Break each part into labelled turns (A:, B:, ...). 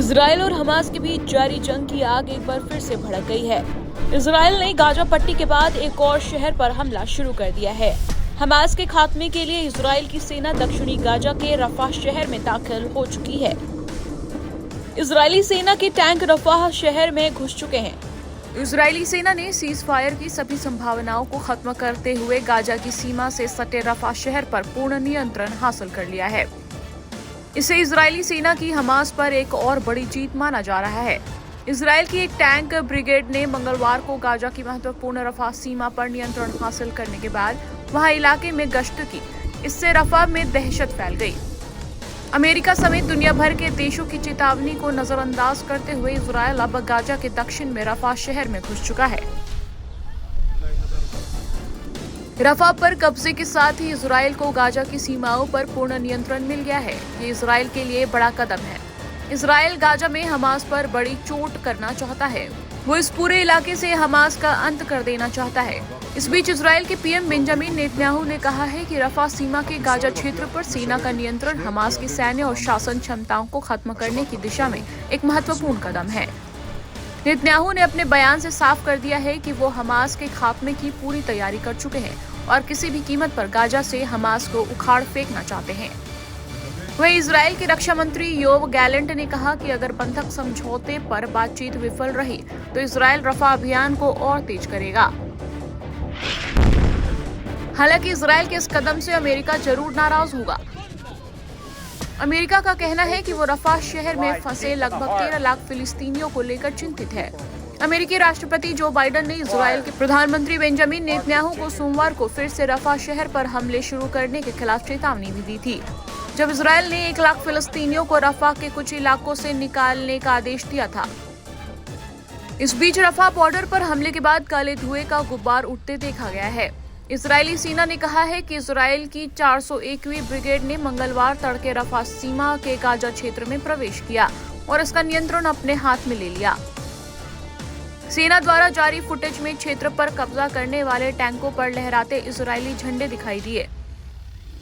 A: Israel और Hamas के बीच जारी जंग की आग एक बार फिर से भड़क गई है। इजराइल ने गाजा पट्टी के बाद एक और शहर पर हमला शुरू कर दिया है। हमास के खात्मे के लिए इजराइल की सेना दक्षिणी गाजा के रफाह शहर में दाखिल हो चुकी है। इजरायली सेना के टैंक रफाह शहर में घुस चुके हैं। इजरायली सेना ने सीज फायर की सभी संभावनाओं को खत्म करते हुए गाजा की सीमा से सटे रफाह शहर पर पूर्ण नियंत्रण हासिल कर लिया है। इसे इजरायली सेना की हमास पर एक और बड़ी जीत माना जा रहा है। इजराइल की एक टैंक ब्रिगेड ने मंगलवार को गाजा की महत्वपूर्ण रफाह सीमा पर नियंत्रण हासिल करने के बाद वहां इलाके में गश्त की। इससे रफाह में दहशत फैल गई। अमेरिका समेत दुनिया भर के देशों की चेतावनी को नजरअंदाज करते हुए इजराइल अब गाजा के दक्षिण में रफाह शहर में घुस चुका है। रफाह पर कब्जे के साथ ही इजराइल को गाजा की सीमाओं पर पूर्ण नियंत्रण मिल गया है। ये इजराइल के लिए बड़ा कदम है। इजराइल गाजा में हमास पर बड़ी चोट करना चाहता है। वो इस पूरे इलाके से हमास का अंत कर देना चाहता है। इस बीच इजराइल के पीएम बेंजामिन नेतन्याहू ने कहा है कि रफाह सीमा के गाजा क्षेत्र पर सेना का नियंत्रण हमास की सैन्य और शासन क्षमताओं को खत्म करने की दिशा में एक महत्वपूर्ण कदम है। नेतन्याहू ने अपने बयान से साफ कर दिया है कि वो हमास के खात्मे की पूरी तैयारी कर चुके हैं और किसी भी कीमत पर गाजा से हमास को उखाड़ फेंकना चाहते हैं। वहीं इजराइल के रक्षा मंत्री योव गैलेंट ने कहा कि अगर बंधक समझौते पर बातचीत विफल रही तो इजराइल रफाह अभियान को और तेज करेगा। हालांकि इजराइल के इस कदम से अमेरिका जरूर नाराज होगा। अमेरिका का कहना है कि वो रफाह शहर में फंसे लगभग 13 लाख फिलिस्तीनियों को लेकर चिंतित है। अमेरिकी राष्ट्रपति जो बाइडेन ने इजराइल के प्रधानमंत्री बेंजामिन नेतन्याहू को सोमवार को फिर से रफाह शहर पर हमले शुरू करने के खिलाफ चेतावनी भी दी थी, जब इजराइल ने 1 लाख फिलिस्तीनियों को रफाह के कुछ इलाकों से निकालने का आदेश दिया था। इस बीच रफाह बॉर्डर पर हमले के बाद काले धुएं का गुब्बार उठते देखा गया है। इजरायली सेना ने कहा है कि इजराइल की 401वीं ब्रिगेड ने मंगलवार तड़के रफाह सीमा के गाजा क्षेत्र में प्रवेश किया और इसका नियंत्रण अपने हाथ में ले लिया। सेना द्वारा जारी फुटेज में क्षेत्र पर कब्जा करने वाले टैंकों पर लहराते इजरायली झंडे दिखाई दिए।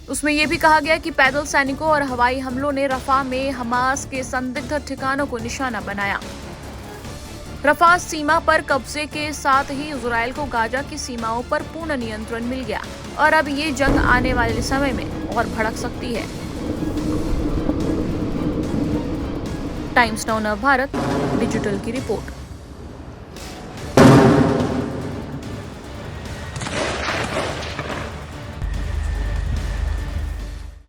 A: उसमें यह भी कहा गया कि पैदल सैनिकों और हवाई हमलों ने रफाह में हमास के संदिग्ध ठिकानों को निशाना बनाया। रफाह सीमा पर कब्जे के साथ ही इजराइल को गाजा की सीमाओं पर पूर्ण नियंत्रण मिल गया और अब ये जंग आने वाले समय में और भड़क सकती है। टाइम्स नाउ नव भारत डिजिटल की रिपोर्ट।